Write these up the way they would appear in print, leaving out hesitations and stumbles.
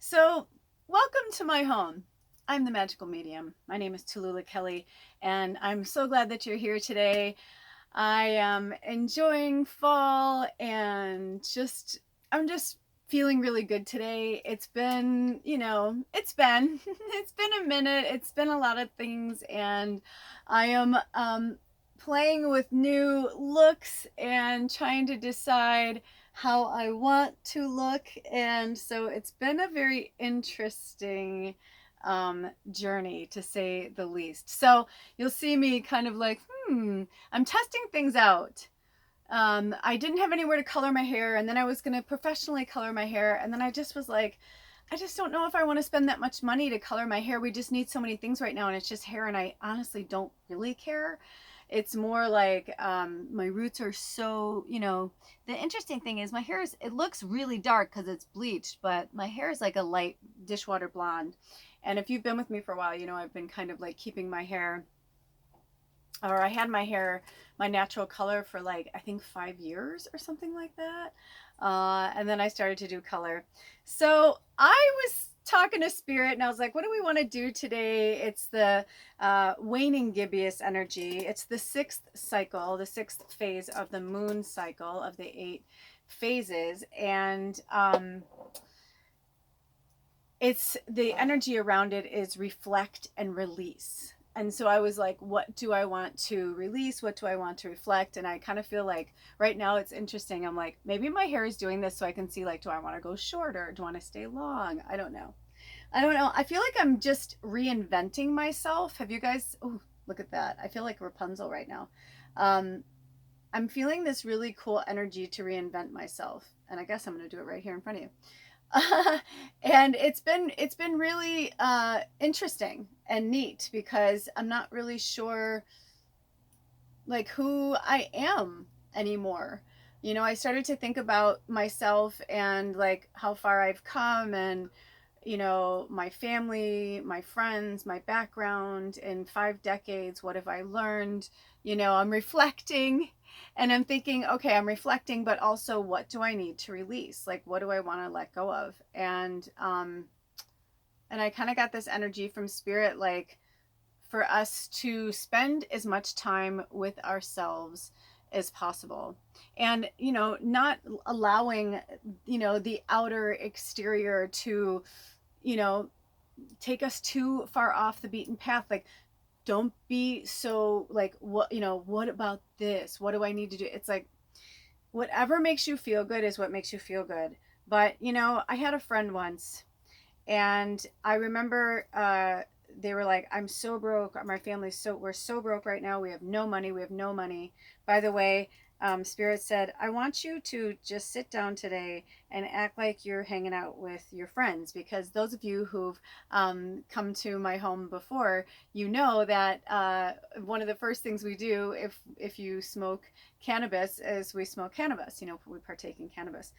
So, welcome to my home. I'm the magical medium. My name is Tallulah Kelly, and I'm so glad that you're here today. I am enjoying fall and I'm just feeling really good today. It's been, it's been a minute. It's been a lot of things, and I am playing with new looks and trying to decide how I want to look. And so it's been a very interesting journey, to say the least. So you'll see me kind of like, I'm testing things out. I didn't have anywhere to color my hair, and then I was going to professionally color my hair, and then I just was like, I just don't know if I want to spend that much money to color my hair. We just need so many things right now, and it's just hair, and I honestly don't really care. It's more like my roots are so, the interesting thing is my hair it looks really dark because it's bleached, but my hair is like a light dishwater blonde. And if you've been with me for a while, I've been kind of like keeping my hair, or I had my hair my natural color for like I think 5 years or something like that, and then I started to do color. So I was talking to spirit, and I was like, what do we want to do today? It's the waning gibbous energy. It's the sixth cycle, the sixth phase of the moon cycle of the 8 phases, and it's the energy around it is reflect and release. And so I was like, what do I want to release? What do I want to reflect? And I kind of feel like right now it's interesting. I'm like, maybe my hair is doing this so I can see, like, do I want to go shorter? Do I want to stay long? I don't know. I don't know. I feel like I'm just reinventing myself. Have you guys? Oh, look at that. I feel like Rapunzel right now. Um, I'm feeling this really cool energy to reinvent myself. And I guess I'm going to do it right here in front of you. And it's been really interesting and neat because I'm not really sure like who I am anymore. I started to think about myself and like how far I've come, and my family, my friends, my background in 5 decades. What have I learned? I'm reflecting, and I'm thinking, okay, I'm reflecting, but also what do I need to release? Like, what do I want to let go of? And I kind of got this energy from spirit, like for us to spend as much time with ourselves as possible, and not allowing the outer exterior to you know take us too far off the beaten path. Like, don't be so like, what about this? What do I need to do? It's like, whatever makes you feel good is what makes you feel good. But I had a friend once, and I remember they were like, I'm so broke. My family's we're so broke right now. We have no money. We have no money. By the way, Spirit said, I want you to just sit down today and act like you're hanging out with your friends, because those of you who've come to my home before, you know that one of the first things we do if you smoke cannabis is we smoke cannabis. We partake in cannabis.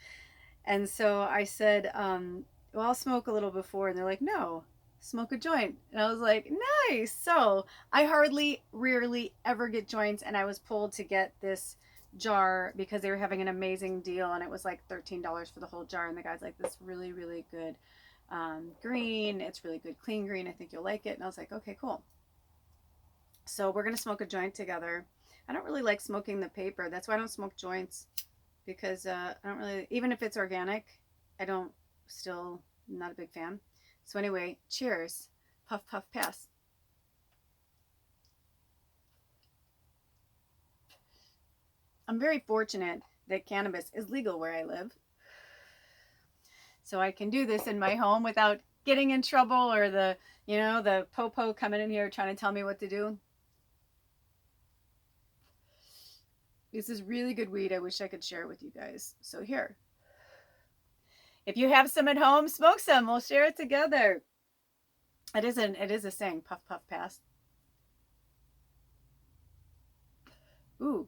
And so I said, well, I'll smoke a little before. And they're like, no, smoke a joint. And I was like, nice. So I rarely ever get joints. And I was pulled to get this jar because they were having an amazing deal. And it was like $13 for the whole jar. And the guy's like, this really, really good green. It's really good, clean green. I think you'll like it. And I was like, okay, cool. So we're going to smoke a joint together. I don't really like smoking the paper. That's why I don't smoke joints, because I don't really, even if it's organic, I don't, still not a big fan. So anyway, cheers. Puff, puff, pass. I'm very fortunate that cannabis is legal where I live. So I can do this in my home without getting in trouble, or the popo coming in here trying to tell me what to do. This is really good weed. I wish I could share it with you guys. So here, if you have some at home, smoke some. We'll share it together. It is a saying, puff, puff, pass. Ooh.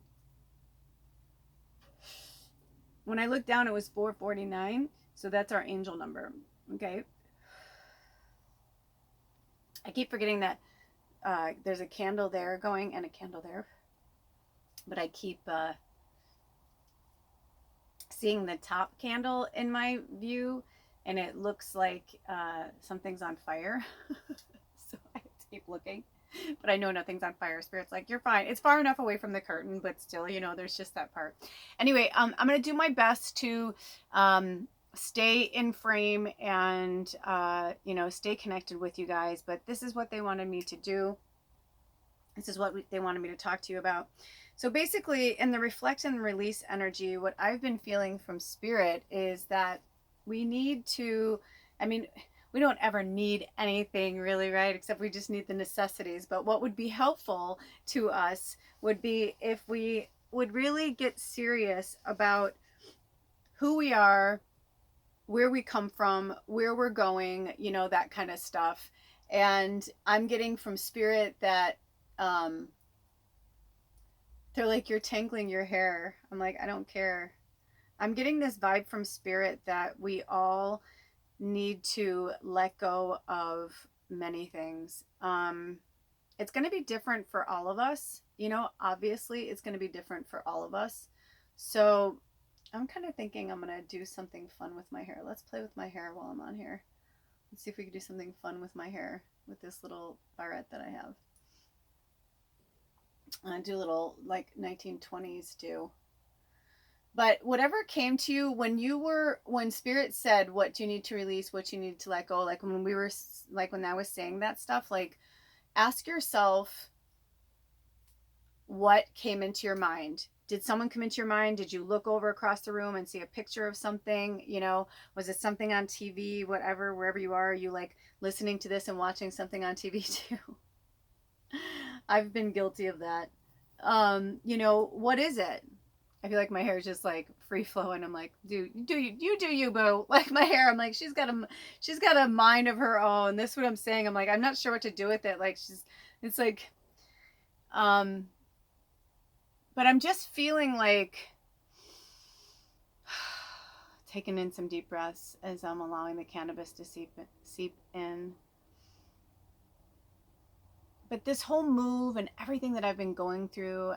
When I looked down, it was 449. So that's our angel number. Okay. I keep forgetting that there's a candle there going and a candle there. But I keep seeing the top candle in my view, and it looks like something's on fire. So I have to keep looking. But I know nothing's on fire. Spirit's like, you're fine. It's far enough away from the curtain, but still, you know, there's just that part. Anyway, I'm going to do my best to stay in frame and, you know, stay connected with you guys. But this is what they wanted me to do. This is what they wanted me to talk to you about. So basically, in the reflect and release energy, what I've been feeling from Spirit is that we need to, I mean, we don't ever need anything really, right? Except we just need the necessities. But what would be helpful to us would be if we would really get serious about who we are, where we come from, where we're going, you know, that kind of stuff. And I'm getting from Spirit that they're like, you're tangling your hair. I'm like, I don't care. I'm getting this vibe from Spirit that we all need to let go of many things. It's going to be different for all of us. You know, obviously it's going to be different for all of us. So I'm kind of thinking I'm going to do something fun with my hair. Let's play with my hair while I'm on here. Let's see if we can do something fun with my hair with this little barrette that I have. Do a little like 1920s do. But whatever came to you when Spirit said, what do you need to release, what you need to let go, like when we were, like when I was saying that stuff, like ask yourself what came into your mind. Did someone come into your mind? Did you look over across the room and see a picture of something? You know, was it something on TV, whatever, wherever you are you like listening to this and watching something on TV too? I've been guilty of that. You know, what is it? I feel like my hair is just like free flowing. I'm like, dude, you do you, boo. Like my hair, I'm like, she's got a mind of her own. This is what I'm saying. I'm like, I'm not sure what to do with it. Like it's like, but I'm just feeling like taking in some deep breaths as I'm allowing the cannabis to seep in. But this whole move and everything that I've been going through,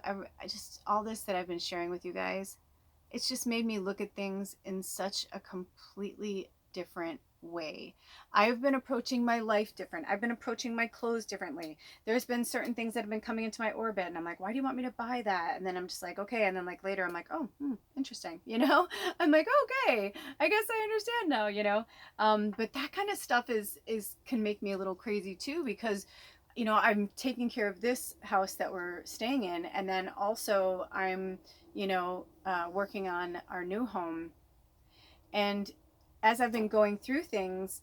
just all this that I've been sharing with you guys, it's just made me look at things in such a completely different way. I've been approaching my life different. I've been approaching my clothes differently. There's been certain things that have been coming into my orbit and I'm like, why do you want me to buy that? And then I'm just like, okay. And then like later I'm like, oh, interesting. You know, I'm like, okay, I guess I understand now, you know? But that kind of stuff can make me a little crazy too, because you know, I'm taking care of this house that we're staying in. And then also I'm, you know, working on our new home. And as I've been going through things,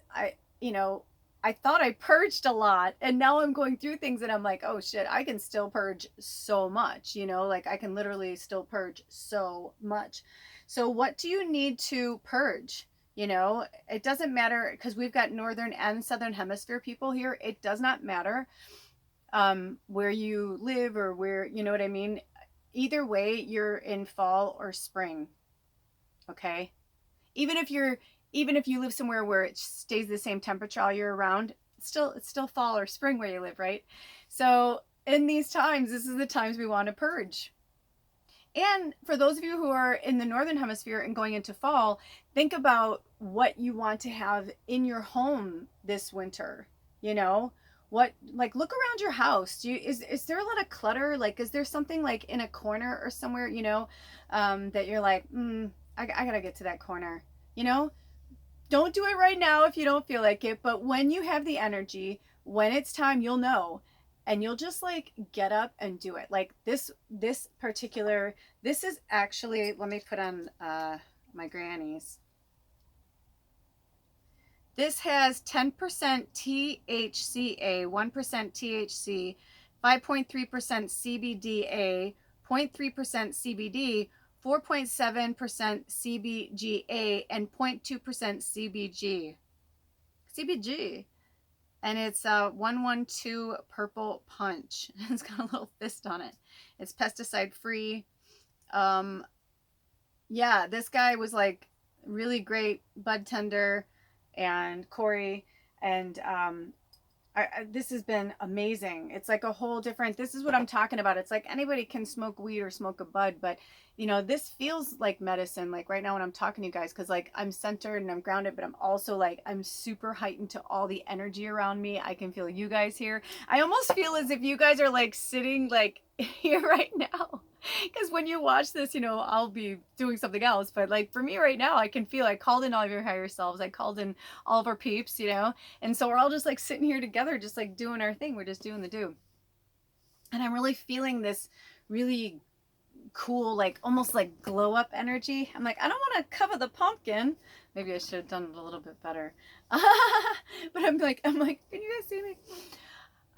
you know, I thought I purged a lot and now I'm going through things and I'm like, oh shit, I can still purge so much, you know, like I can literally still purge so much. So what do you need to purge? You know, it doesn't matter because we've got northern and southern hemisphere people here. It does not matter where you live or where, you know what I mean? Either way, you're in fall or spring. Okay? Even if you live somewhere where it stays the same temperature all year round, it's still fall or spring where you live, right? So in these times, this is the times we want to purge. And for those of you who are in the northern hemisphere and going into fall, think about what you want to have in your home this winter. You know, what, like, look around your house. Is there a lot of clutter? Like, is there something like in a corner or somewhere, you know, that you're like, I gotta get to that corner. You know, don't do it right now if you don't feel like it. But when you have the energy, when it's time, you'll know. And you'll just like get up and do it. Like this is actually, let me put on my granny's. This has 10% THCA, 1% THC, 5.3% CBDA, 0.3% CBD, 4.7% CBGA, and 0.2% CBG. CBG. And it's 112 Purple Punch. It's got a little fist on it. It's pesticide free. Yeah, this guy was like really great bud tender, and Corey, and this has been amazing. It's like a whole different, this is what I'm talking about. It's like anybody can smoke weed or smoke a bud, but you know, this feels like medicine, like right now when I'm talking to you guys, because like I'm centered and I'm grounded, but I'm also like, I'm super heightened to all the energy around me. I can feel you guys here. I almost feel as if you guys are like sitting like here right now. Because when you watch this, you know, I'll be doing something else. But like for me right now, I can feel, I called in all of your higher selves. I called in all of our peeps, you know. And so we're all just like sitting here together, just like doing our thing. We're just doing the do. And I'm really feeling this really cool, like almost like glow up energy. I'm like, I don't want to cover the pumpkin. Maybe I should have done it a little bit better. But I'm like, can you guys see me?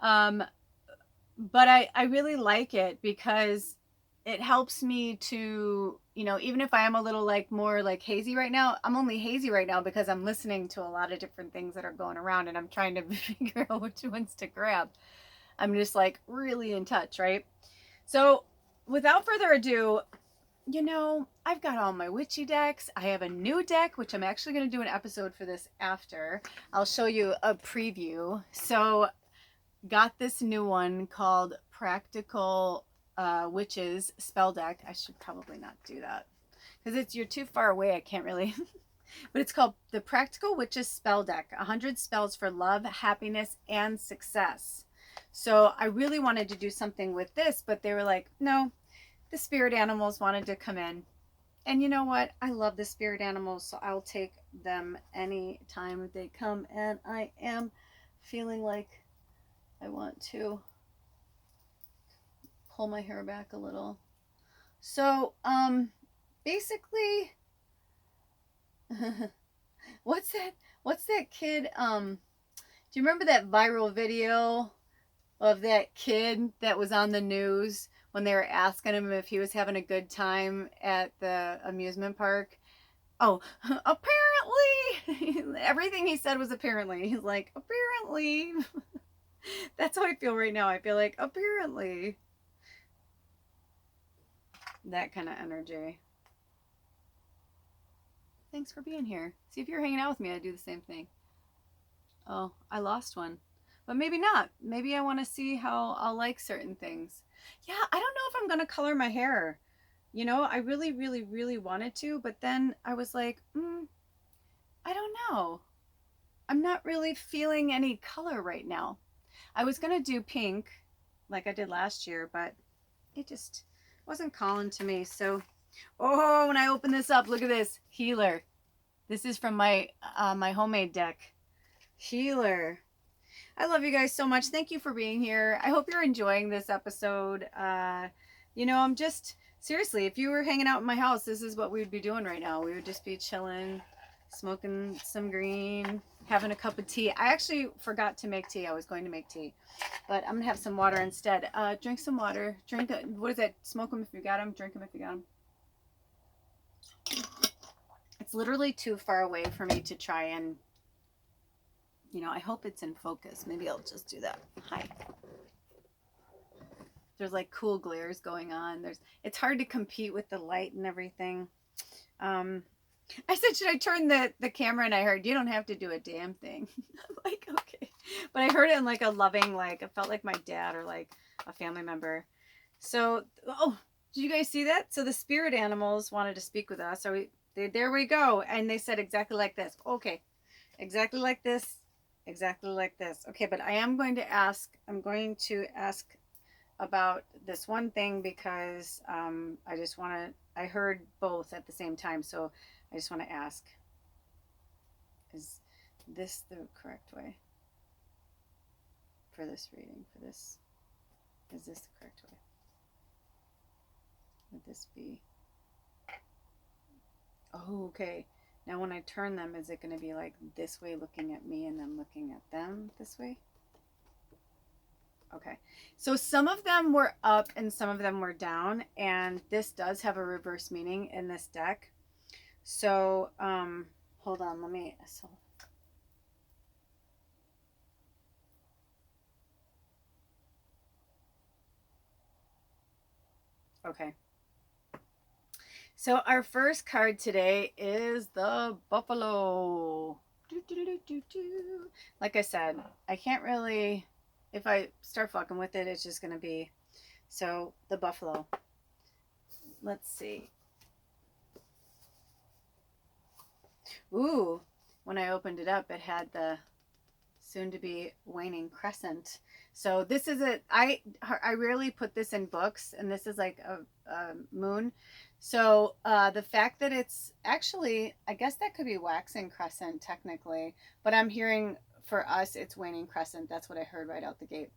But I really like it because it helps me to, you know, even if I am a little like more like hazy right now, I'm only hazy right now because I'm listening to a lot of different things that are going around and I'm trying to figure out which ones to grab. I'm just like really in touch, right? So without further ado, you know, I've got all my witchy decks. I have a new deck, which I'm actually going to do an episode for this after. I'll show you a preview. So got this new one called Practical Witches spell deck. I should probably not do that because you're too far away. I can't really. But it's called the Practical Witches spell deck. 100 spells for love, happiness, and success. So I really wanted to do something with this, but they were like, no, the spirit animals wanted to come in. And you know what? I love the spirit animals, so I'll take them any time they come. And I am feeling like I want to pull my hair back a little. So, basically, what's that kid, do you remember that viral video of that kid that was on the news when they were asking him if he was having a good time at the amusement park? Oh, apparently, everything he said was apparently. He's like, apparently. That's how I feel right now. I feel like, apparently. That kind of energy. Thanks for being here. See, if you're hanging out with me, I do the same thing. Oh, I lost one. But maybe not. Maybe I want to see how I'll like certain things. Yeah, I don't know if I'm going to color my hair. You know, I really, really, really wanted to. But then I was like, I don't know. I'm not really feeling any color right now. I was going to do pink like I did last year, but it just wasn't calling to me. So, oh, when I open this up, look at this. Healer. This is from my my homemade deck. Healer. I love you guys so much. Thank you for being here. I hope you're enjoying this episode. You know, I'm just, seriously, if you were hanging out in my house, this is what we would be doing right now. We would just be chilling, smoking some green, having a cup of tea. I actually forgot to make tea. I was going to make tea, but I'm going to have some water instead. Drink some water. Drink, what is that? Smoke them if you got them. Drink them if you got them. It's literally too far away for me to try and, you know, I hope it's in focus. Maybe I'll just do that. Hi. There's like cool glares going on. It's hard to compete with the light and everything. I said, should I turn the camera? And I heard, you don't have to do a damn thing. I'm like, okay. But I heard it in like a loving, like, it felt like my dad or like a family member. So, oh, did you guys see that? So the spirit animals wanted to speak with us. So there we go. And they said exactly like this. Okay. Exactly like this. Exactly like this. Okay, but I'm going to ask about this one thing because I just want to, I heard both at the same time, so I just want to ask, is this the correct way for this reading? For this, is this the correct way? Would this be? Oh, okay. Now when I turn them, is it going to be like this way looking at me and then looking at them this way? Okay. So some of them were up and some of them were down, and this does have a reverse meaning in this deck. So, hold on, let me, okay. So our first card today is the Buffalo. Like I said, I can't really, if I start fucking with it, it's just going to be, so the buffalo. Let's see. Ooh, when I opened it up, it had the soon to be waning crescent. So this is I rarely put this in books, and this is like a moon. So the fact that it's actually, I guess that could be waxing crescent technically, but I'm hearing for us it's waning crescent. That's what I heard right out the gate.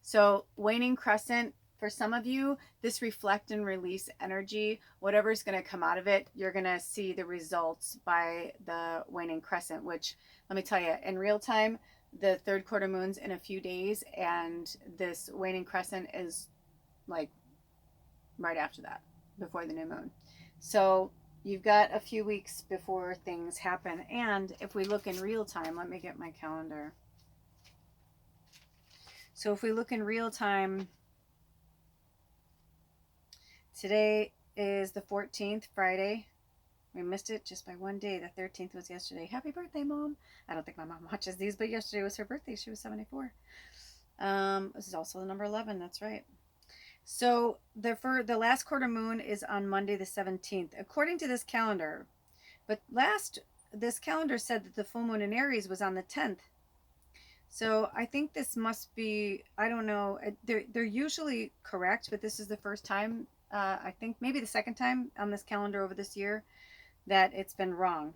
So waning crescent, for some of you, this reflect and release energy, whatever's going to come out of it, you're going to see the results by the waning crescent, which, let me tell you, in real time, the third quarter moon's in a few days, and this waning crescent is like right after that, before the new moon. So you've got a few weeks before things happen. And if we look in real time, let me get my calendar. So if we look in real time, today is the 14th, Friday. We missed it just by one day. The 13th was yesterday. Happy birthday, Mom. I don't think my mom watches these, but yesterday was her birthday. She was 74. This is also the number 11. That's right. So the last quarter moon is on Monday the 17th, according to this calendar. But this calendar said that the full moon in Aries was on the 10th. So I think this must be, I don't know, they're usually correct, but this is the first time, I think maybe the second time on this calendar over this year that it's been wrong.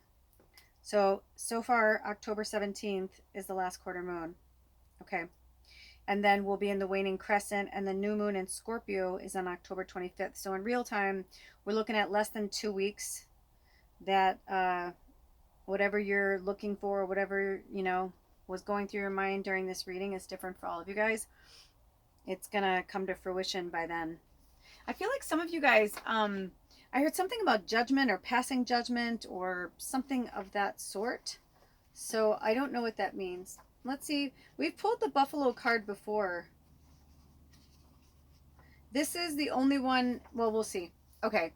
So far, October 17th is the last quarter moon. Okay. And then we'll be in the waning crescent, and the new moon in Scorpio is on October 25th. So in real time, we're looking at less than 2 weeks that whatever you're looking for, whatever, was going through your mind during this reading is different for all of you guys. It's going to come to fruition by then. I feel like some of you guys, I heard something about judgment or passing judgment or something of that sort. So I don't know what that means. Let's see. We've pulled the buffalo card before. This is the only one. Well, we'll see. Okay.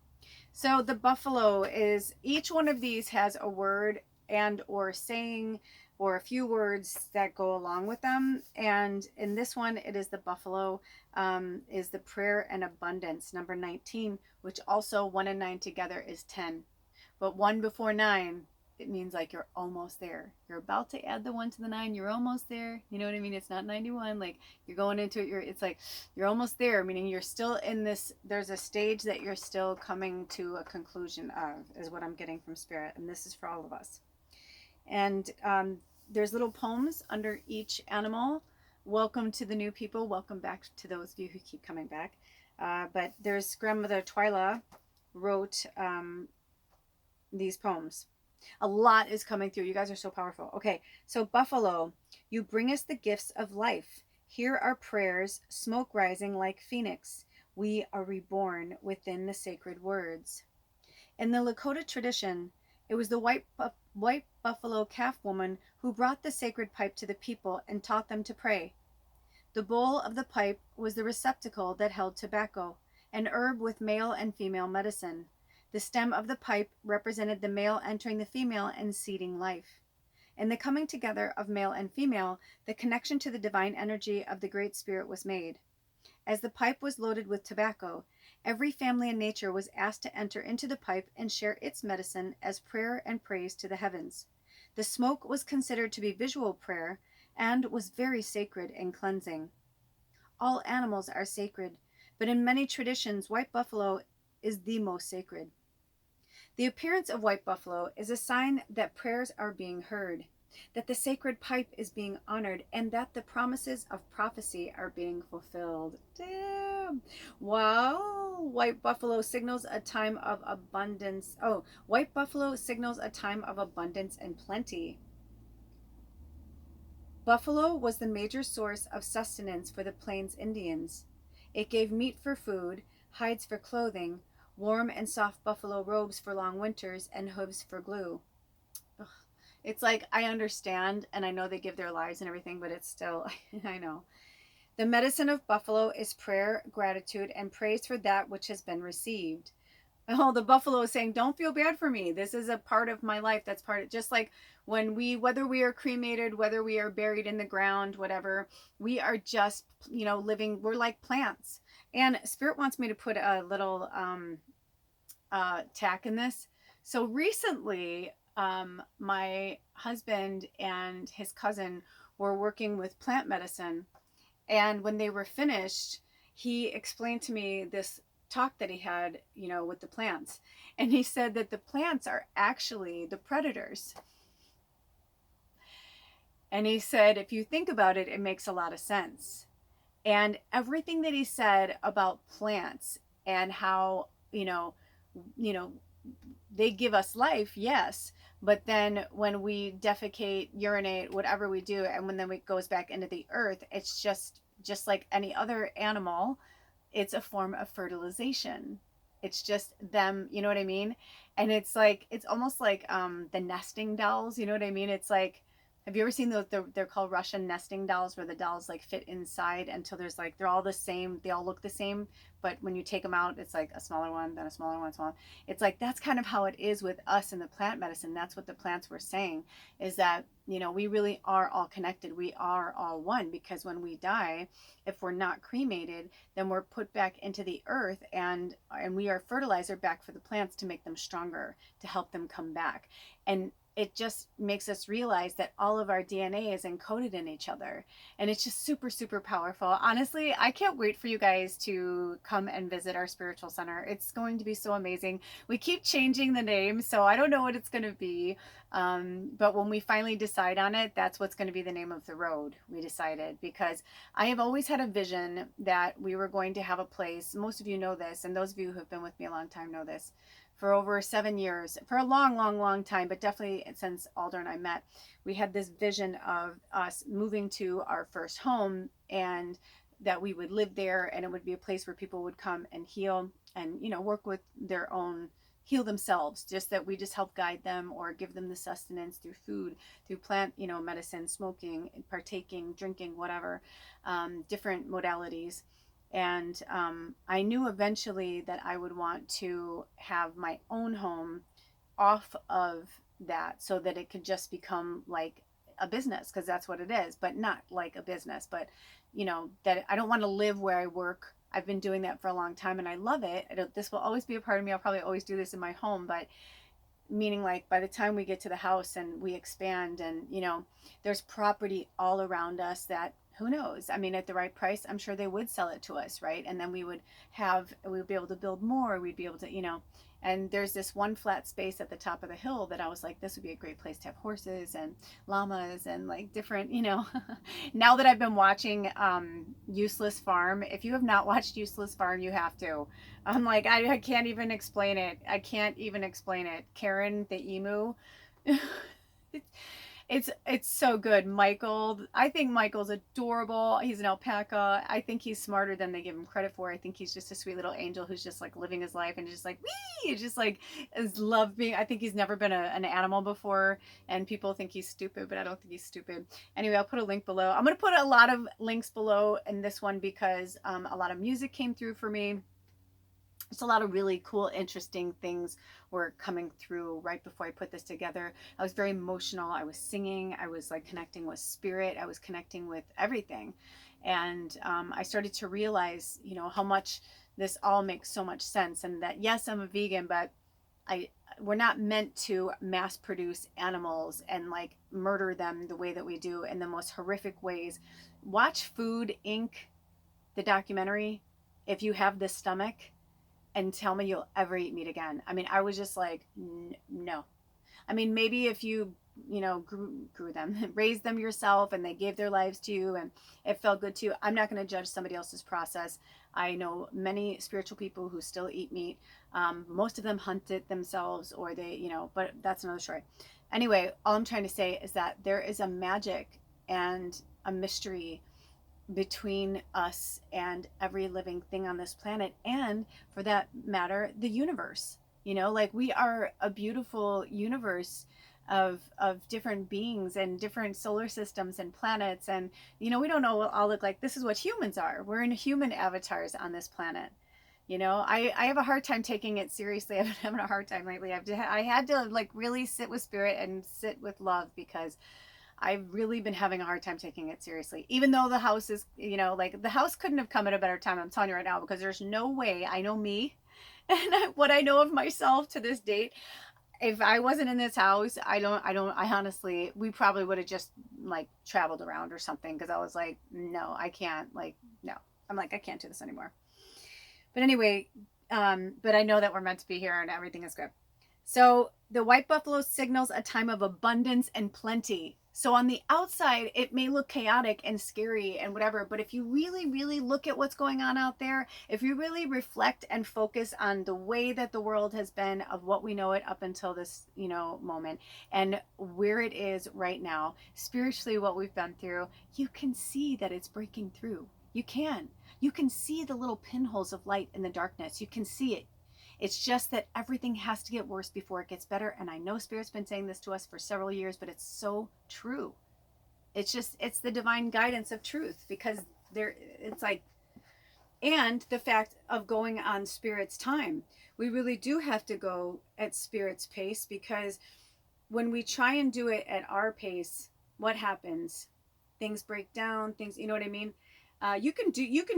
So the buffalo is, each one of these has a word and or saying or a few words that go along with them. And in this one, it is the buffalo, is the prayer and abundance, number 19, which also 1 and 9 together is 10. But 1 before 9, it means like you're almost there. You're about to add the 1 to the 9. You're almost there. You know what I mean? It's not 91. Like you're going into it. It's like you're almost there, meaning you're still in this. There's a stage that you're still coming to a conclusion of, is what I'm getting from Spirit. And this is for all of us. And there's little poems under each animal. Welcome to the new people. Welcome back to those of you who keep coming back. But there's Grandmother Twyla wrote these poems. A lot is coming through. You guys are so powerful. Okay, so buffalo, you bring us the gifts of life. Hear our prayers, smoke rising like phoenix. We are reborn within the sacred words. In the Lakota tradition, it was the white buffalo calf woman who brought the sacred pipe to the people and taught them to pray. The bowl of the pipe was the receptacle that held tobacco, an herb with male and female medicine. The stem of the pipe represented the male entering the female and seeding life. In the coming together of male and female, the connection to the divine energy of the Great Spirit was made. As the pipe was loaded with tobacco, every family in nature was asked to enter into the pipe and share its medicine as prayer and praise to the heavens. The smoke was considered to be visual prayer and was very sacred and cleansing. All animals are sacred, but in many traditions, white buffalo is the most sacred. The appearance of white buffalo is a sign that prayers are being heard, that the sacred pipe is being honored, and that the promises of prophecy are being fulfilled. Damn. Wow. White buffalo signals a time of abundance. Oh, white buffalo signals a time of abundance and plenty. Buffalo was the major source of sustenance for the Plains Indians. It gave meat for food, hides for clothing, warm and soft buffalo robes for long winters, and hooves for glue. Ugh. It's like, I understand, and I know they give their lives and everything, but it's still, I know. The medicine of buffalo is prayer, gratitude, and praise for that which has been received. Oh, the buffalo is saying, don't feel bad for me. This is a part of my life. That's part of, just like when whether we are cremated, whether we are buried in the ground, whatever, we are just, living, we're like plants. And Spirit wants me to put a little tack in this. So recently, my husband and his cousin were working with plant medicine. And when they were finished, he explained to me this talk that he had, with the plants. And he said that the plants are actually the predators. And he said, if you think about it, it makes a lot of sense. And everything that he said about plants and how, you know, they give us life, yes. But then when we defecate, urinate, whatever we do, and when then it goes back into the earth, it's just like any other animal. It's a form of fertilization. It's just them, you know what I mean? And it's almost like the nesting dolls, you know what I mean? It's like, have you ever seen those? They're called Russian nesting dolls, where the dolls like fit inside until there's like, they're all the same, they all look the same, but when you take them out, it's like a smaller one, then a smaller one, smaller. It's like, that's kind of how it is with us in the plant medicine. That's what the plants were saying, is that, we really are all connected. We are all one, because when we die, if we're not cremated, then we're put back into the earth, and we are fertilizer back for the plants to make them stronger, to help them come back. And it just makes us realize that all of our DNA is encoded in each other. And it's just super, super powerful. Honestly, I can't wait for you guys to come and visit our spiritual center. It's going to be so amazing. We keep changing the name, so I don't know what it's going to be. But when we finally decide on it, that's what's going to be the name of the road, we decided, because I have always had a vision that we were going to have a place. Most of you know this, and those of you who have been with me a long time know this. For over 7 years, for a long, long, long time, but definitely since Alder and I met, we had this vision of us moving to our first home, and that we would live there, and it would be a place where people would come and heal and, work with their own, heal themselves, just that we just help guide them or give them the sustenance through food, through plant, medicine, smoking, partaking, drinking, whatever, different modalities. And I knew eventually that I would want to have my own home off of that, so that it could just become like a business, because that's what it is, but not like a business. But, that I don't want to live where I work. I've been doing that for a long time and I love it. This will always be a part of me. I'll probably always do this in my home, but meaning, like, by the time we get to the house and we expand, and there's property all around us that, who knows, I mean, at the right price, I'm sure they would sell it to us, right? And then we would be able to build more. We'd be able to, and there's this one flat space at the top of the hill that I was like, this would be a great place to have horses and llamas and like different, now that I've been watching Useless Farm. If you have not watched Useless Farm, you have to. I'm like, I can't even explain it. I can't even explain it. Kieran, the emu. It's so good. Michael, I think Michael's adorable. He's an alpaca. I think he's smarter than they give him credit for. I think he's just a sweet little angel who's just like living his life and just like, wee, just like is love being. I think he's never been an animal before, and people think he's stupid, but I don't think he's stupid. Anyway, I'll put a link below. I'm going to put a lot of links below in this one, because a lot of music came through for me. Just a lot of really cool, interesting things were coming through right before I put this together. I was very emotional. I was singing. I was like connecting with spirit. I was connecting with everything. And I started to realize, how much this all makes so much sense. And that, yes, I'm a vegan, but we're not meant to mass produce animals and like murder them the way that we do in the most horrific ways. Watch Food Inc., the documentary, if you have the stomach, and tell me you'll ever eat meat again. I mean, I was just like, no. I mean, maybe if you, grew them, raised them yourself, and they gave their lives to you and it felt good to you. I'm not going to judge somebody else's process. I know many spiritual people who still eat meat. Most of them hunt it themselves, or they, but that's another story. Anyway, all I'm trying to say is that there is a magic and a mystery between us and every living thing on this planet, and for that matter, the universe. Like, we are a beautiful universe of different beings and different solar systems and planets, and we don't know what all look like. This is what humans are. We're in human avatars on this planet. You know, I have a hard time taking it seriously. I've been having a hard time lately. I had to like really sit with spirit and sit with love, because I've really been having a hard time taking it seriously. Even though the house is, you know, like the house couldn't have come at a better time. I'm telling you right now, because there's no way, I know me and what I know of myself to this date. If I wasn't in this house, I honestly, we probably would have just like traveled around or something, because I was like, no, I can't, like, no. I'm like, I can't do this anymore. But anyway, but I know that we're meant to be here and everything is good. So the white buffalo signals a time of abundance and plenty. So on the outside, it may look chaotic and scary and whatever, but if you really, really look at what's going on out there, if you really reflect and focus on the way that the world has been, of what we know it up until this, you know, moment, and where it is right now, spiritually, what we've been through, you can see that it's breaking through. You can. You can see the little pinholes of light in the darkness. You can see it. It's just that everything has to get worse before it gets better. And I know Spirit's been saying this to us for several years, but it's so true. It's just, it's the divine guidance of truth, because it's like, and the fact of going on Spirit's time. We really do have to go at Spirit's pace, because when we try and do it at our pace, what happens? Things break down, things, you know what I mean? You can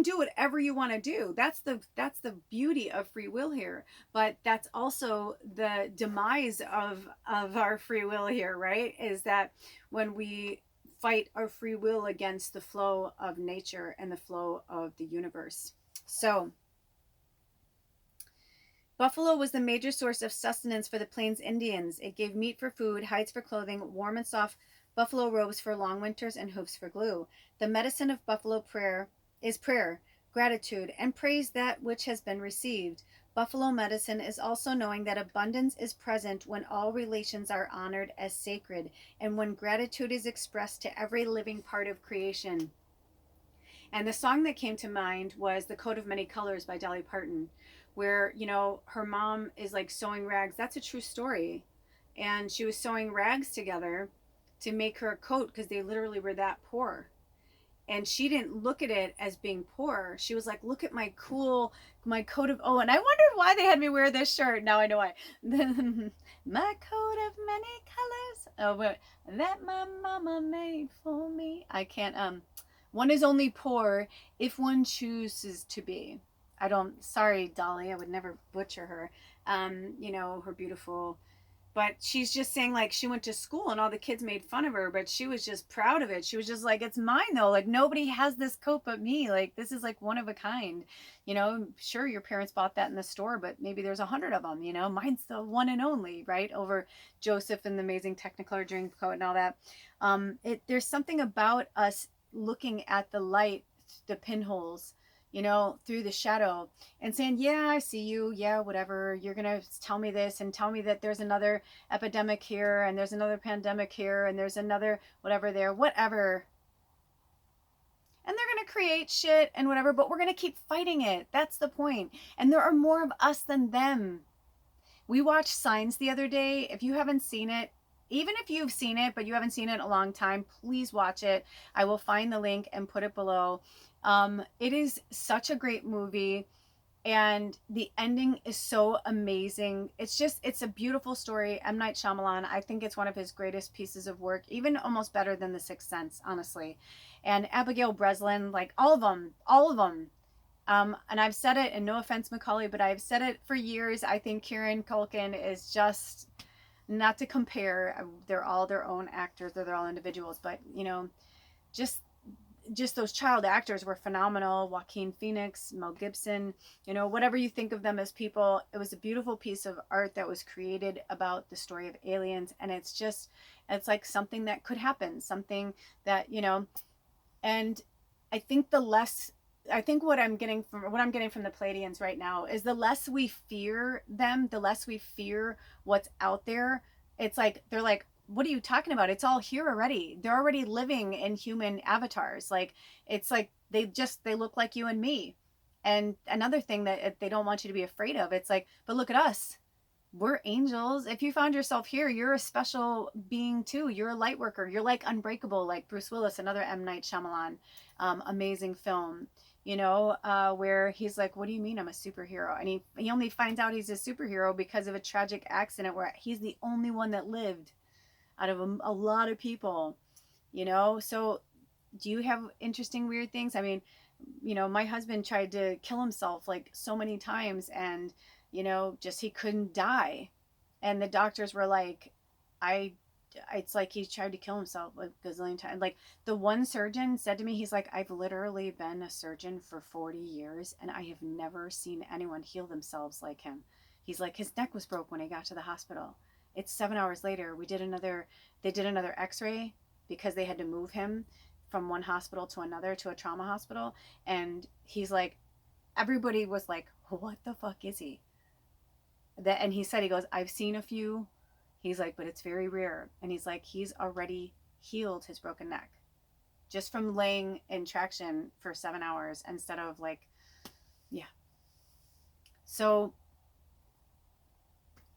do whatever you want to do. That's the beauty of free will here. But that's also the demise of our free will here, right? Is that when we fight our free will against the flow of nature and the flow of the universe. So buffalo was the major source of sustenance for the Plains Indians. It gave meat for food, hides for clothing, warm and soft buffalo robes for long winters, and hoofs for glue. The medicine of buffalo is prayer, gratitude, and praise that which has been received. Buffalo medicine is also knowing that abundance is present when all relations are honored as sacred, and when gratitude is expressed to every living part of creation. And the song that came to mind was The Coat of Many Colors by Dolly Parton, where, you know, her mom is like sewing rags. That's a true story. And she was sewing rags together to make her a coat, because they literally were that poor. And she didn't look at it as being poor. She was like, look at my coat of, oh, and I wondered why they had me wear this shirt. Now I know why. My coat of many colors, oh, that my mama made for me. I can't, one is only poor if one chooses to be. Sorry, Dolly, I would never butcher her. You know, her beautiful, but she's just saying, like, she went to school and all the kids made fun of her, but she was just proud of it. She was just like, it's mine though. Like, nobody has this coat but me. Like, this is like one of a kind. You know, sure, your parents bought that in the store, but maybe there's 100 of them, you know, mine's the one and only, right? Over Joseph and the amazing Technicolor dream coat and all that. There's something about us looking at the light, the pinholes, you know, through the shadow, and saying, yeah, I see you. Yeah, whatever. You're going to tell me this and tell me that there's another epidemic here and there's another pandemic here and there's another whatever there, whatever. And they're going to create shit and whatever, but we're going to keep fighting it. That's the point. And there are more of us than them. We watched Signs the other day. If you haven't seen it, even if you've seen it, but you haven't seen it in a long time, please watch it. I will find the link and put it below. It is such a great movie, and the ending is so amazing. It's a beautiful story. M. Night Shyamalan, I think it's one of his greatest pieces of work, even almost better than The Sixth Sense, honestly. And Abigail Breslin, like all of them. And I've said it, and no offense, Macaulay, but I've said it for years. I think Kieran Culkin is just, not to compare, they're all their own actors, they're all individuals, but, you know, just those child actors were phenomenal. Joaquin Phoenix, Mel Gibson, you know, whatever you think of them as people, it was a beautiful piece of art that was created about the story of aliens. And it's like something that could happen, something that, you know, and I think what I'm getting from the Pleiadians right now is the less we fear them, the less we fear what's out there. It's like, they're like, what are you talking about? It's all here already. They're already living in human avatars. Like, it's like they look like you and me. And another thing that they don't want you to be afraid of, it's like, but look at us. We're angels. If you found yourself here, you're a special being too. You're a light worker. You're like Unbreakable, like Bruce Willis, another M. Night Shyamalan, amazing film. where he's like, what do you mean I'm a superhero? And he only finds out he's a superhero because of a tragic accident where he's the only one that lived out of a lot of people. So do you have interesting, weird things? I mean, my husband tried to kill himself like so many times, and, just he couldn't die. And the doctors were like, I, it's like he tried to kill himself a gazillion times. Like the one surgeon said to me, he's like, I've literally been a surgeon for 40 years and I have never seen anyone heal themselves like him. He's like, his neck was broke when he got to the hospital. It's 7 hours later. They did another x-ray because they had to move him from one hospital to another, to a trauma hospital. And he's like, everybody was like, what the fuck is he? And he said, he goes, I've seen a few. He's like, but it's very rare. And he's like, he's already healed his broken neck just from laying in traction for 7 hours instead of like, yeah. So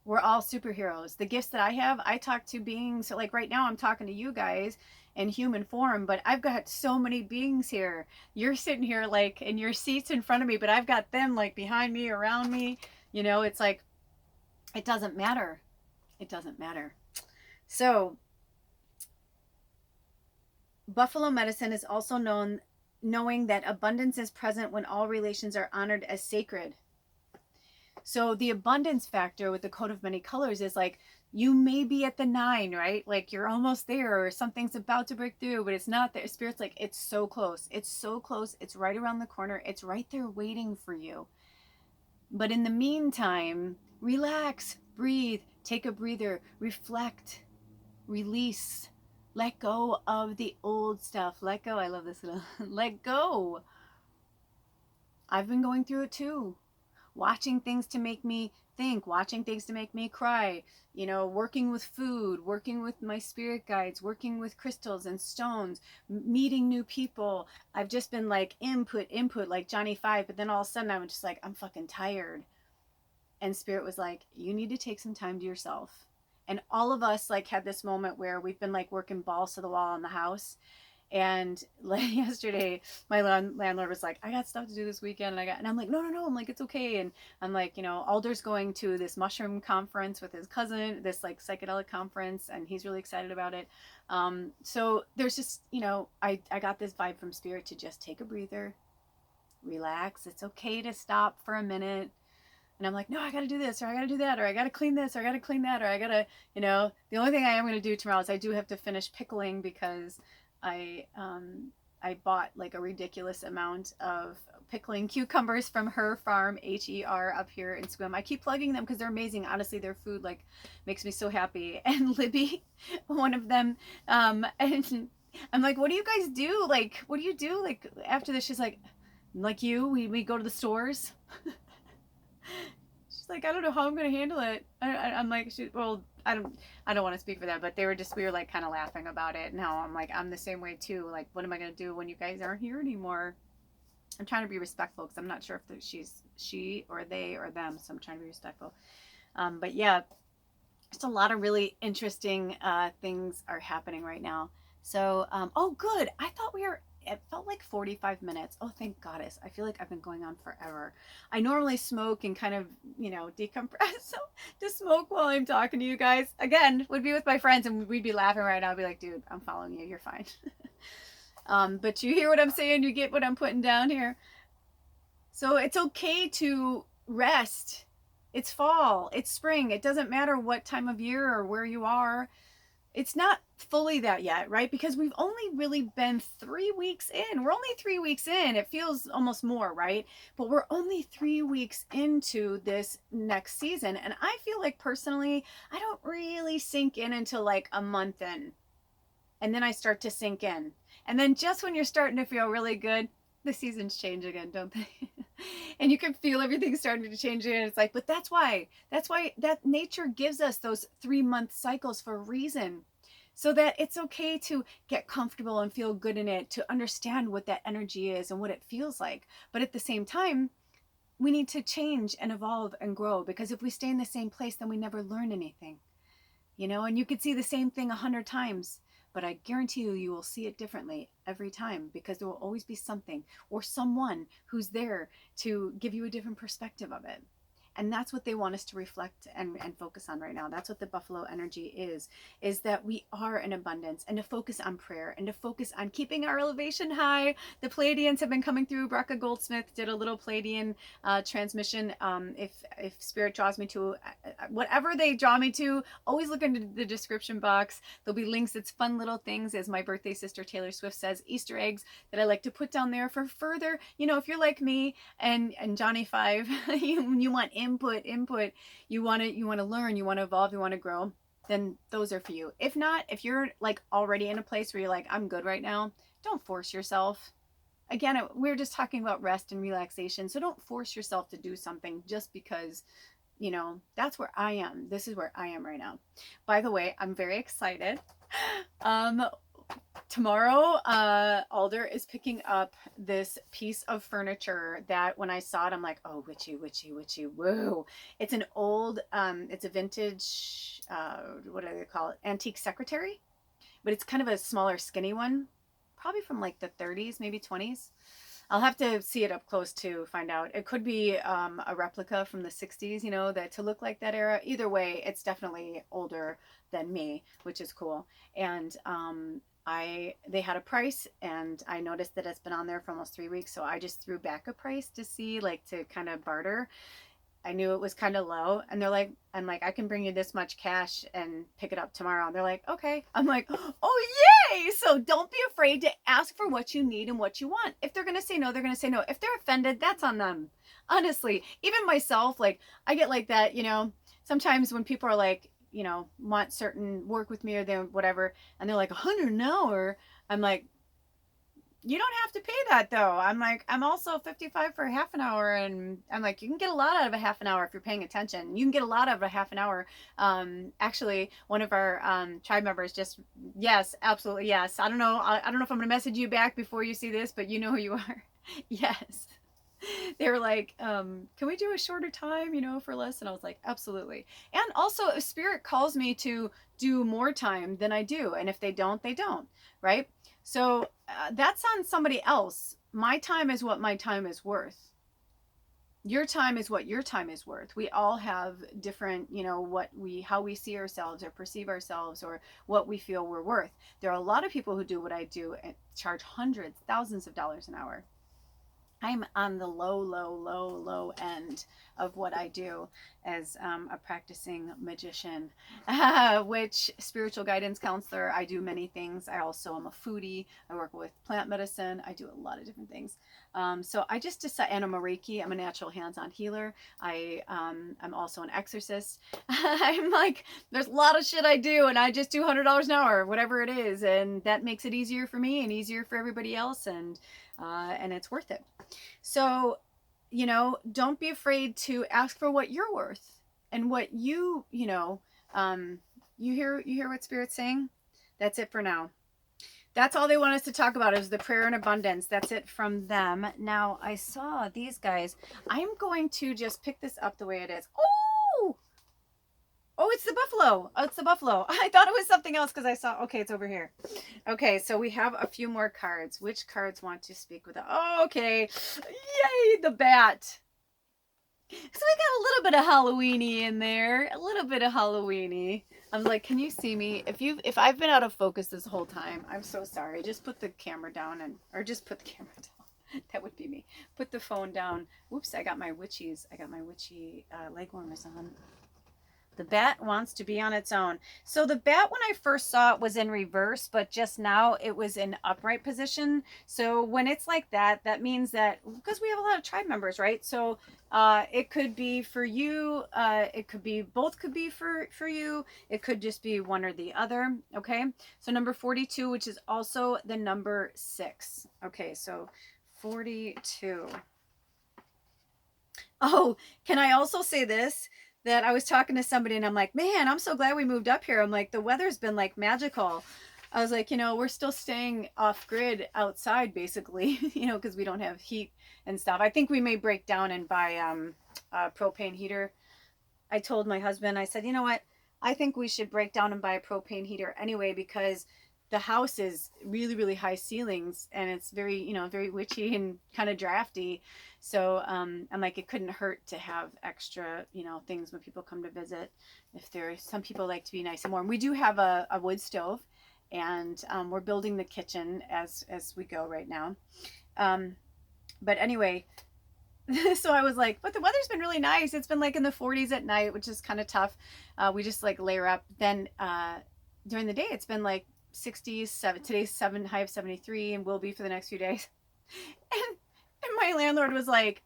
we're all superheroes. The gifts that I have, I talk to beings. So like right now I'm talking to you guys in human form, but I've got so many beings here. You're sitting here like in your seats in front of me, but I've got them like behind me, around me. It's like, it doesn't matter. It doesn't matter. So Buffalo medicine is also knowing that abundance is present when all relations are honored as sacred. So the abundance factor with the coat of many colors is like, you may be at the 9, right? Like you're almost there, or something's about to break through, but it's not there. Spirit's like, it's so close. It's so close. It's right around the corner. It's right there waiting for you. But in the meantime, relax, breathe, take a breather, reflect, release, let go of the old stuff. Let go. I love this little, let go. I've been going through it too. Watching things to make me think, watching things to make me cry, working with food, working with my spirit guides, working with crystals and stones, meeting new people. I've just been like input, like Johnny 5, but then all of a sudden I'm just like, I'm fucking tired. And Spirit was like, you need to take some time to yourself. And all of us like had this moment where we've been like working balls to the wall in the house. And like yesterday, my landlord was like, I got stuff to do this weekend. And I'm like, no. I'm like, it's okay. And I'm like, Alder's going to this mushroom conference with his cousin, this like psychedelic conference, and he's really excited about it. So there's just, I got this vibe from Spirit to just take a breather, relax. It's okay to stop for a minute. And I'm like, no, I got to do this, or I got to do that, or I got to clean this, or I got to clean that, or I got to, the only thing I am going to do tomorrow is I do have to finish pickling because I bought like a ridiculous amount of pickling cucumbers from her farm, H.E.R, up here in Sequim. I keep plugging them because they're amazing. Honestly, their food like makes me so happy. And Libby, one of them, and I'm like, what do you guys do? Like, what do you do? Like after this, she's like you, we go to the stores. She's like, I don't know how I'm going to handle it. I'm like, I don't want to speak for that, but we were like kind of laughing about it. And how I'm like, I'm the same way too. Like, what am I going to do when you guys aren't here anymore? I'm trying to be respectful because I'm not sure if she or they or them. So I'm trying to be respectful. But yeah, just a lot of really interesting things are happening right now. So, oh, good. I thought it felt like 45 minutes. Oh, thank goddess. I feel like I've been going on forever. I normally smoke and kind of, decompress. So to smoke while I'm talking to you guys, again, would be with my friends and we'd be laughing right now. I'd be like, dude, I'm following you. You're fine. But you hear what I'm saying? You get what I'm putting down here? So it's okay to rest. It's fall. It's spring. It doesn't matter what time of year or where you are. It's not fully that yet, right? Because we've only really been 3 weeks in. We're only 3 weeks in. It feels almost more, right? But we're only 3 weeks into this next season. And I feel like personally, I don't really sink in until like a month in. And then I start to sink in. And then just when you're starting to feel really good, the seasons change again, don't they? And you can feel everything starting to change again. It's like, but that's why that nature gives us those 3-month cycles for a reason. So that it's okay to get comfortable and feel good in it, to understand what that energy is and what it feels like. But at the same time, we need to change and evolve and grow, because if we stay in the same place, then we never learn anything. And you could see the same thing 100 times. but I guarantee you, you will see it differently every time, because there will always be something or someone who's there to give you a different perspective of it. And that's what they want us to reflect and focus on right now. That's what the buffalo energy is that we are in abundance, and to focus on prayer and to focus on keeping our elevation high. The Pleiadians have been coming through. Brecca Goldsmith did a little Pleiadian transmission. If Spirit draws me to whatever they draw me to, always look into the description box. There'll be links. It's fun little things, as my birthday sister Taylor Swift says, Easter eggs that I like to put down there for further, if you're like me and Johnny Five, you want input, you want to learn, you want to evolve, you want to grow, then those are for you. If not, if you're like already in a place where you're like, I'm good right now, don't force yourself. Again, we're just talking about rest and relaxation, so don't force yourself to do something just because, that's where I am. This is where I am right now. By the way, I'm very excited. Tomorrow, Alder is picking up this piece of furniture that when I saw it, I'm like, oh, witchy, whoa. It's an old, it's a vintage, what do they call it? Antique secretary, but it's kind of a smaller, skinny one, probably from like the 30s, maybe 20s. I'll have to see it up close to find out. It could be a replica from the 60s, that to look like that era. Either way, it's definitely older than me, which is cool. And they had a price, and I noticed that it's been on there for almost 3 weeks, so I just threw back a price to see, like, to kind of barter. I knew it was kind of low, and I'm like, I can bring you this much cash and pick it up tomorrow. And they're like, okay. I'm like, oh, yay! So don't be afraid to ask for what you need and what you want. If they're going to say no, they're going to say no. If they're offended, that's on them. Honestly, even myself, like, I get like that, sometimes when people are like, want certain work with me or they whatever, and they're like 100 an hour, I'm like, you don't have to pay that though. I'm like, I'm also 55 for a half an hour, and I'm like, you can get a lot out of a half an hour if you're paying attention. You can get a lot out of a half an hour. Actually, one of our tribe members yes, absolutely yes. I don't know if I'm gonna message you back before you see this, but you know who you are. Yes. They were like, can we do a shorter time, for less? And I was like, absolutely. And also, if Spirit calls me to do more time, then I do. And if they don't, they don't, right? So that's on somebody else. My time is what my time is worth. Your time is what your time is worth. We all have different, how we see ourselves or perceive ourselves, or what we feel we're worth. There are a lot of people who do what I do and charge hundreds, thousands of dollars an hour. I'm on the low end of what I do as a practicing magician, which spiritual guidance counselor. I do many things. I also am a foodie. I work with plant medicine. I do a lot of different things. So I just decided, and I'm a Reiki. I'm a natural hands-on healer. I'm also an exorcist. I'm like, there's a lot of shit I do, and I just do $100 an hour, whatever it is, and that makes it easier for me and easier for everybody else, and it's worth it. So, don't be afraid to ask for what you're worth and what you hear what Spirit's saying. That's it for now. That's all they want us to talk about, is the prayer and abundance. That's it from them. Now, I saw these guys. I'm going to just pick this up the way it is. Oh, it's the buffalo. Oh, it's the buffalo. I thought it was something else because I saw, okay, it's over here. Okay, so we have a few more cards. Which cards want to speak with it? Oh, okay. Yay, the bat. So we got a little bit of Halloween-y in there. A little bit of Halloween-y. I'm like, can you see me? If I've been out of focus this whole time, I'm so sorry. Just put the camera down, or just put the camera down. That would be me. Put the phone down. Whoops, I got my witchy leg warmers on. The bat wants to be on its own. So the bat, when I first saw it, was in reverse, but just now it was in upright position. So when it's like that, that means that, because we have a lot of tribe members, right? So it could be for you. It could be, both could be for you. It could just be one or the other. Okay. So number 42, which is also the number 6. Okay. So 42. Oh, can I also say this? That I was talking to somebody and I'm like, man, I'm so glad we moved up here. I'm like, the weather's been like magical. I was like, we're still staying off grid outside basically, because we don't have heat and stuff. I think we may break down and buy a propane heater. I told my husband, I said, you know what? I think we should break down and buy a propane heater anyway, because the house is really, really high ceilings, and it's very, you know, very witchy and kind of drafty. So I'm like, it couldn't hurt to have extra, you know, things when people come to visit. If there's some people like to be nice and warm. We do have a wood stove, and we're building the kitchen as we go right now. But anyway, so I was like, but the weather's been really nice. It's been like in the 40s at night, which is kind of tough. We just like layer up. Then during the day, it's been like 60s. Today's high of 73, and will be for the next few days. And my landlord was like,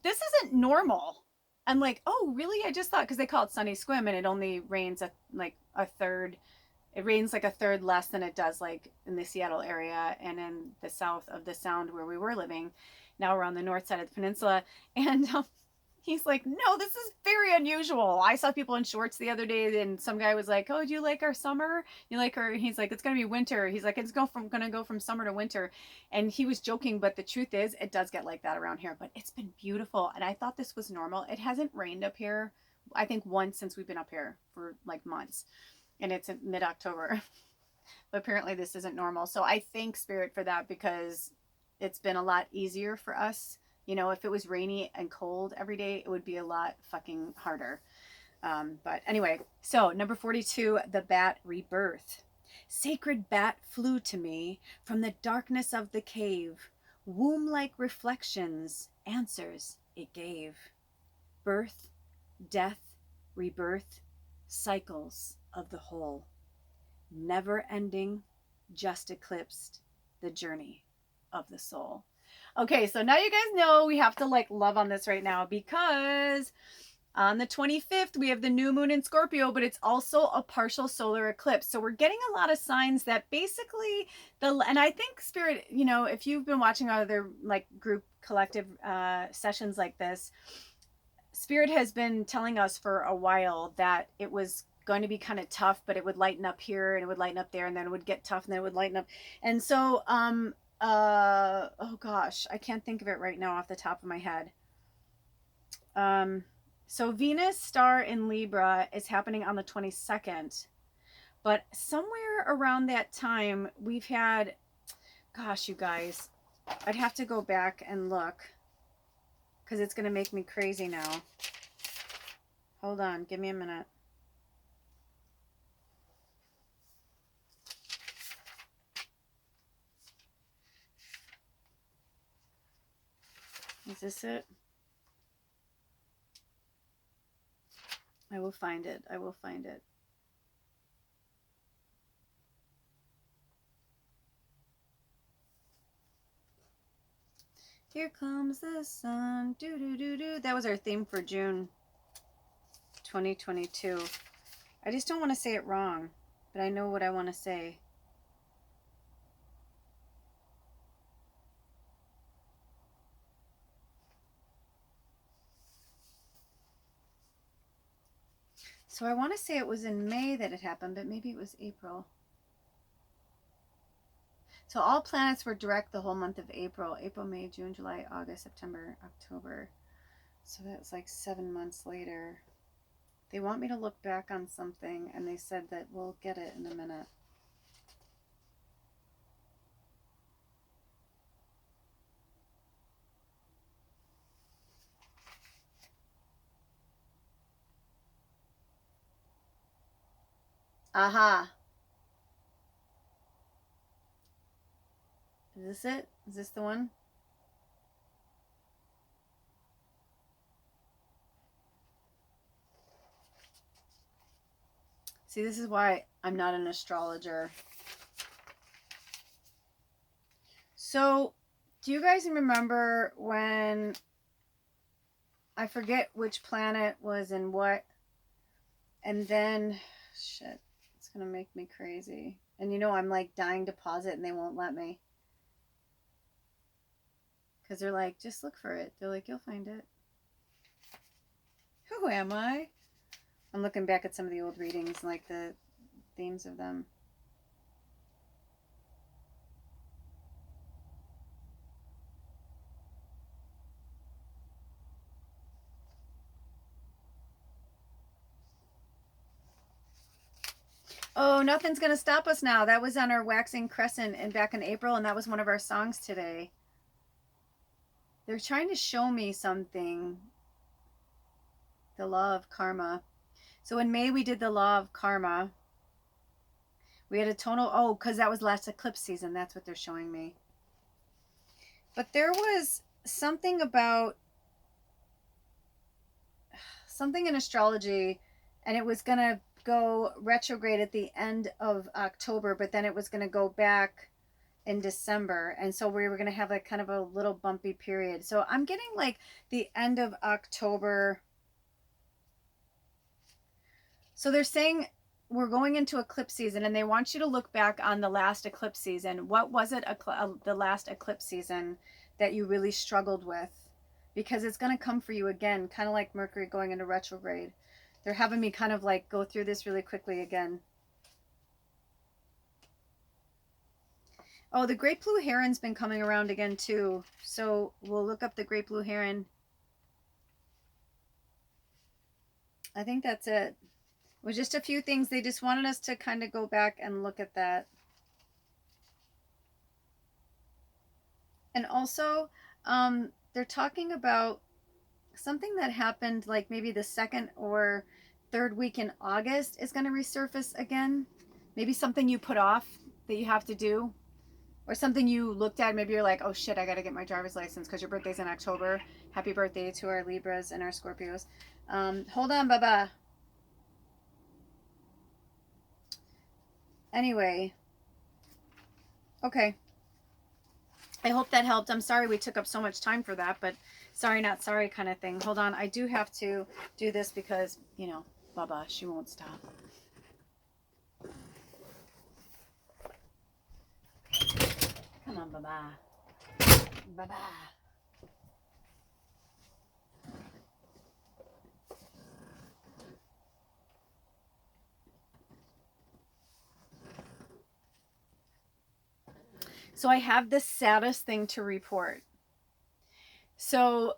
this isn't normal. I'm like, oh, really? I just thought, because they call it sunny Sequim, and it only rains like a third. It rains like a third less than it does like in the Seattle area and in the south of the Sound where we were living. Now we're on the north side of the peninsula. And he's like, no, this is very unusual. I saw people in shorts the other day, and some guy was like, oh, do you like our summer? You like our, he's like, it's going to be winter. He's like, it's going to go from summer to winter. And he was joking, but the truth is it does get like that around here, but it's been beautiful. And I thought this was normal. It hasn't rained up here, I think, once since we've been up here for like months, and it's in mid-October. But apparently this isn't normal. So I thank Spirit for that, because it's been a lot easier for us. You know, if it was rainy and cold every day, it would be a lot fucking harder. But anyway, so number 42, the bat rebirth. Sacred bat flew to me from the darkness of the cave. Womb-like reflections, answers it gave. Birth, death, rebirth, cycles of the whole. Never ending, just eclipsed, the journey of the soul. Okay, so now you guys know we have to like love on this right now, because on the 25th we have the new moon in Scorpio, but it's also a partial solar eclipse. So we're getting a lot of signs that basically and I think Spirit, you know, if you've been watching other like group collective sessions like this, Spirit has been telling us for a while that it was going to be kind of tough, but it would lighten up here and it would lighten up there, and then it would get tough and then it would lighten up. And so oh gosh, I can't think of it right now off the top of my head. So Venus star in Libra is happening on the 22nd, but somewhere around that time we've had, gosh, you guys, I'd have to go back and look, because it's going to make me crazy now. Hold on, give me a minute. Is this it? I will find it. I will find it. Here comes the sun. Do do do do. That was our theme for June 2022. I just don't want to say it wrong, but I know what I want to say. So I want to say it was in May that it happened, but maybe it was April. So all planets were direct the whole month of April. April, May, June, July, August, September, October. So that's like 7 months later. They want me to look back on something, and they said that we'll get it in a minute. Aha. Is this it? Is this the one? See, this is why I'm not an astrologer. So, do you guys remember when, I forget which planet was in what, and then, shit, it's gonna make me crazy. And you know, I'm like dying to pause it and they won't let me. Because they're like, just look for it. They're like, you'll find it. Who am I? I'm looking back at some of the old readings, like the themes of them. Oh, nothing's gonna stop us now. That was on our waxing crescent and back in April, and that was one of our songs today. They're trying to show me something. The law of karma. So in May we did the law of karma. We had a tonal, oh, because that was last eclipse season. That's what they're showing me. But there was something about something in astrology, and it was going to go retrograde at the end of October, but then it was going to go back in December. And so we were going to have like kind of a little bumpy period. So I'm getting like the end of October. So they're saying we're going into eclipse season, and they want you to look back on the last eclipse season. What was it, the last eclipse season that you really struggled with? Because it's going to come for you again, kind of like Mercury going into retrograde. They're having me kind of like go through this really quickly again. Oh, the great blue heron's been coming around again too. So we'll look up the great blue heron. I think that's it. It was just a few things. They just wanted us to kind of go back and look at that. And also, they're talking about something that happened like maybe the second or third week in August is going to resurface again. Maybe something you put off that you have to do, or something you looked at. Maybe you're like, oh shit, I got to get my driver's license because your birthday's in October. Happy birthday to our Libras and our Scorpios. Hold on, Baba. Anyway, okay. I hope that helped. I'm sorry we took up so much time for that, but sorry, not sorry kind of thing. Hold on. I do have to do this because, you know, Baba, she won't stop. Come on, Baba. Baba. So I have the saddest thing to report. So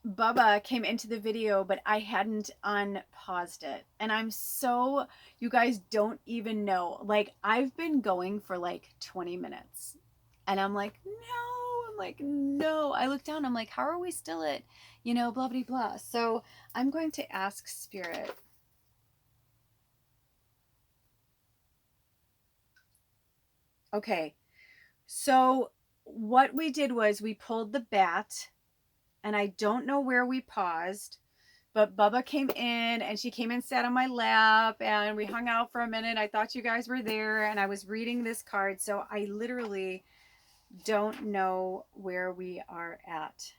Bubba came into the video, but I hadn't unpaused it. And I'm so, you guys don't even know. Like, I've been going for like 20 minutes. And I'm like, no. I'm like, no. I look down. I'm like, how are we still at, you know, blah, blah, blah. So I'm going to ask Spirit. Okay. So what we did was we pulled the bat, and I don't know where we paused, but Bubba came in, and she came and sat on my lap, and we hung out for a minute. I thought you guys were there, and I was reading this card, so I literally don't know where we are at.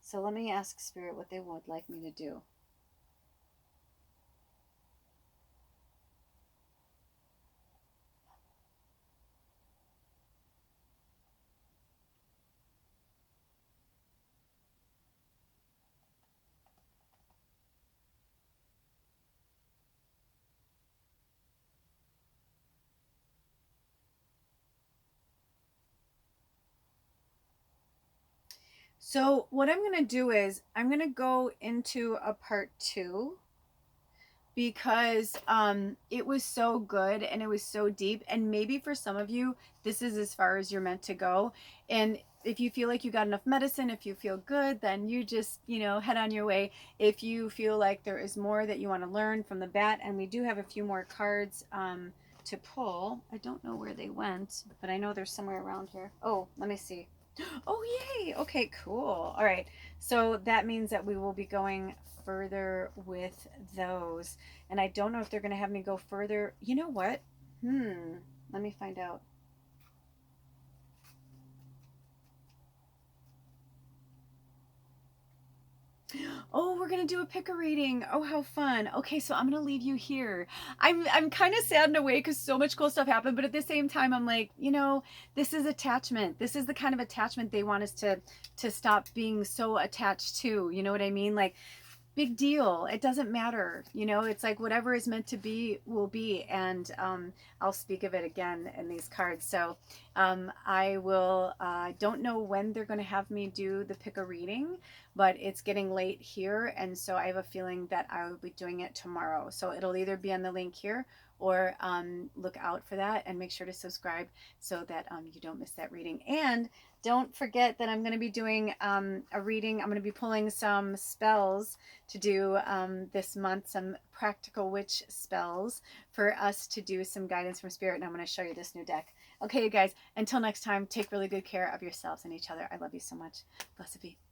So let me ask Spirit what they would like me to do. So what I'm going to do is I'm going to go into a part 2 because it was so good and it was so deep, and maybe for some of you this is as far as you're meant to go. And if you feel like you got enough medicine, if you feel good, then you just, you know, head on your way. If you feel like there is more that you want to learn from the bat, and we do have a few more cards to pull. I don't know where they went, but I know they're somewhere around here. Oh, let me see. Oh, yay. Okay, cool. All right. So that means that we will be going further with those. And I don't know if they're going to have me go further. You know what? Let me find out. Oh, we're gonna do a picker reading. Oh, how fun. Okay, so I'm gonna leave you here. I'm kind of sad in a way because so much cool stuff happened, but at the same time I'm like, you know, this is attachment. This is the kind of attachment they want us to stop being so attached to. You know what I mean? Like, big deal. It doesn't matter. You know, it's like whatever is meant to be will be. And I'll speak of it again in these cards. So I will, don't know when they're going to have me do the pick a reading, but it's getting late here. And so I have a feeling that I will be doing it tomorrow. So it'll either be on the link here or look out for that, and make sure to subscribe so that you don't miss that reading. And don't forget that I'm going to be doing a reading. I'm going to be pulling some spells to do this month, some practical witch spells for us to do some guidance from spirit. And I'm going to show you this new deck. Okay, you guys, until next time, take really good care of yourselves and each other. I love you so much. Blessed be.